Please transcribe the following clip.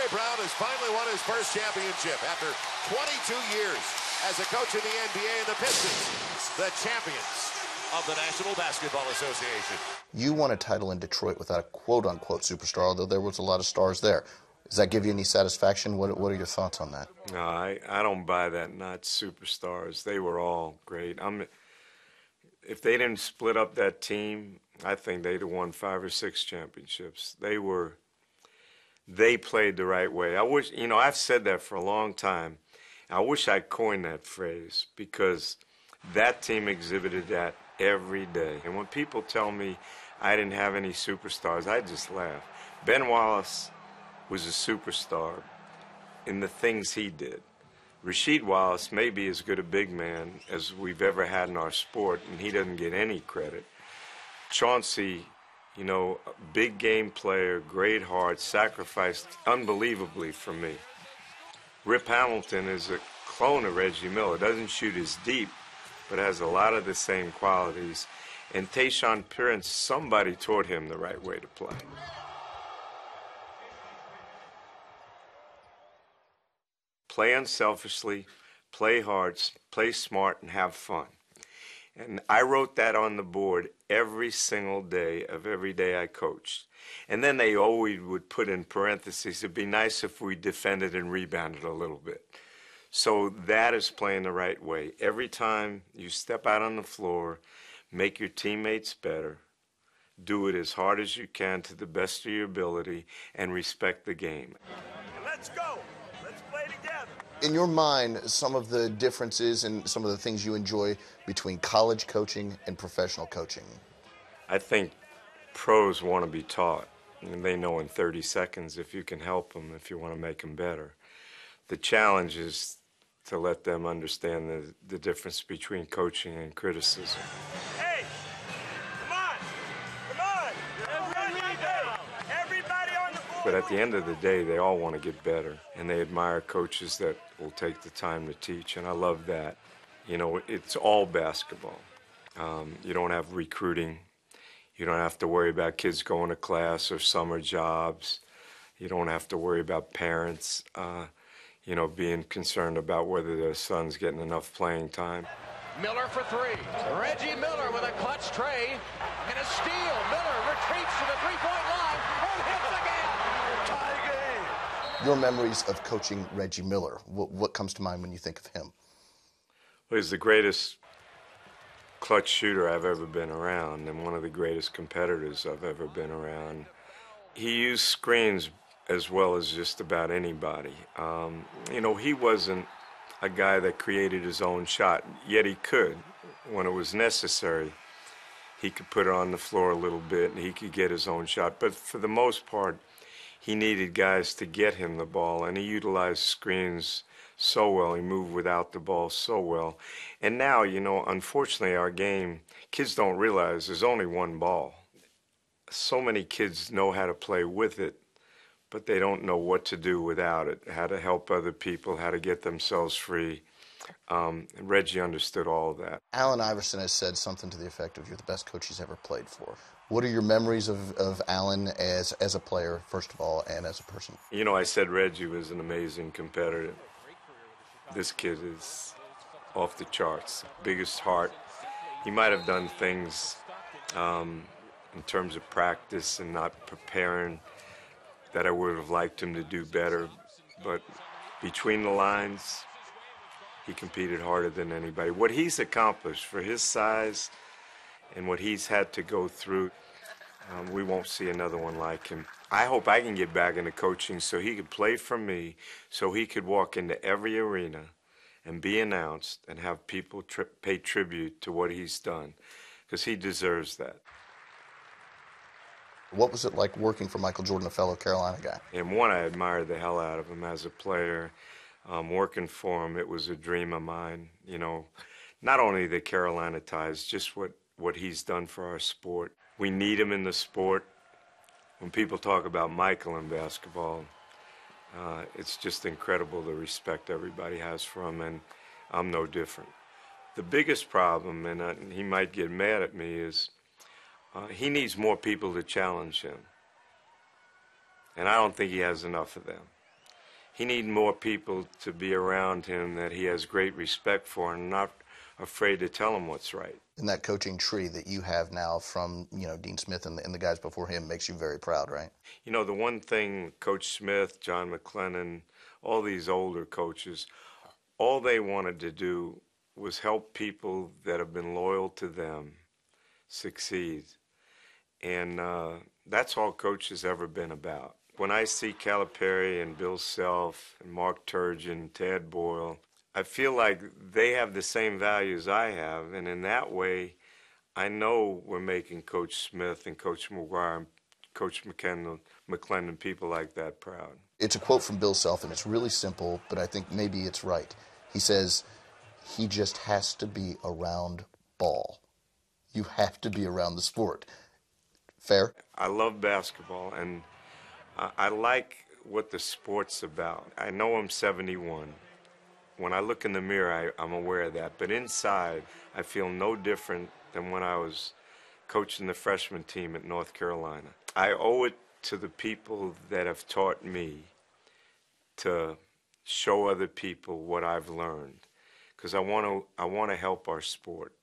Larry Brown has finally won his first championship after 22 years as a coach in the NBA, and the Pistons, the champions of the National Basketball Association. You won a title in Detroit without a quote-unquote superstar, although there was a lot of stars there. Does that give you any satisfaction? What are your thoughts on that? No, I don't buy that. Not superstars. They were all great. If they didn't split up that team, I think they'd have won 5 or 6 championships. They played the right way. I wish, I've said that for a long time. I wish I coined that phrase, because that team exhibited that every day. And when people tell me I didn't have any superstars, I just laugh. Ben Wallace was a superstar in the things he did. Rasheed Wallace may be as good a big man as we've ever had in our sport, and he doesn't get any credit. Chauncey, a big game player, great heart, sacrificed unbelievably for me. Rip Hamilton is a clone of Reggie Miller. Doesn't shoot as deep, but has a lot of the same qualities. And Tayshaun Prince, somebody taught him the right way to play. Play unselfishly, play hard, play smart, and have fun. And I wrote that on the board every single day of every day I coached. And then they always would put in parentheses, it'd be nice if we defended and rebounded a little bit. So that is playing the right way. Every time you step out on the floor, make your teammates better, do it as hard as you can to the best of your ability, and respect the game. Let's go. Let's play together. In your mind, some of the differences and some of the things you enjoy between college coaching and professional coaching? I think pros want to be taught, and they know in 30 seconds if you can help them, if you want to make them better. The challenge is to let them understand the difference between coaching and criticism. Hey, come on, everybody on the board. But at the end of the day, they all want to get better, and they admire coaches that will take the time to teach, and I love that. It's all basketball. You don't have recruiting. You don't have to worry about kids going to class or summer jobs. You don't have to worry about parents, being concerned about whether their son's getting enough playing time. Miller for 3. Reggie Miller with a clutch tray and a steal. Miller retreats to the three-point line and hits again. Tie game. Your memories of coaching Reggie Miller, what comes to mind when you think of him? Well, he's the greatest clutch shooter I've ever been around, and one of the greatest competitors I've ever been around. He used screens as well as just about anybody. He wasn't a guy that created his own shot, yet he could. When it was necessary, he could put it on the floor a little bit and he could get his own shot. But for the most part, he needed guys to get him the ball, and he utilized screens so well. He moved without the ball so well. And now, unfortunately, our game, kids don't realize there's only one ball. So many kids know how to play with it, but they don't know what to do without it, how to help other people, how to get themselves free. And Reggie understood all of that. Allen Iverson has said something to the effect of, you're the best coach he's ever played for. What are your memories of Allen as a player, first of all, and as a person? I said Reggie was an amazing competitor. This kid is off the charts, biggest heart. He might have done things in terms of practice and not preparing that I would have liked him to do better, but between the lines, he competed harder than anybody. What he's accomplished for his size and what he's had to go through, we won't see another one like him. I hope I can get back into coaching so he could play for me, so he could walk into every arena and be announced and have people pay tribute to what he's done, because he deserves that. What was it like working for Michael Jordan, a fellow Carolina guy? And one, I admired the hell out of him as a player. Working for him, it was a dream of mine. Not only the Carolina ties, just what he's done for our sport. We need him in the sport. When people talk about Michael in basketball, it's just incredible the respect everybody has for him, and I'm no different. The biggest problem, and he might get mad at me, is he needs more people to challenge him. And I don't think he has enough of them. he needs more people to be around him that he has great respect for and not afraid to tell him what's right. And that coaching tree that you have now from, Dean Smith and the guys before him makes you very proud, right? The one thing Coach Smith, John McLennan, all these older coaches, all they wanted to do was help people that have been loyal to them succeed. And that's all coach has ever been about. When I see Calipari and Bill Self and Mark Turgeon, Tad Boyle, I feel like they have the same values I have, and in that way, I know we're making Coach Smith and Coach McGuire and Coach McLennan, people like that proud. It's a quote from Bill Self, and it's really simple, but I think maybe it's right. He says, he just has to be around ball. You have to be around the sport. Fair? I love basketball, and I like what the sport's about. I know I'm 71. When I look in the mirror, I'm aware of that. But inside, I feel no different than when I was coaching the freshman team at North Carolina. I owe it to the people that have taught me to show other people what I've learned, because I want to help our sport.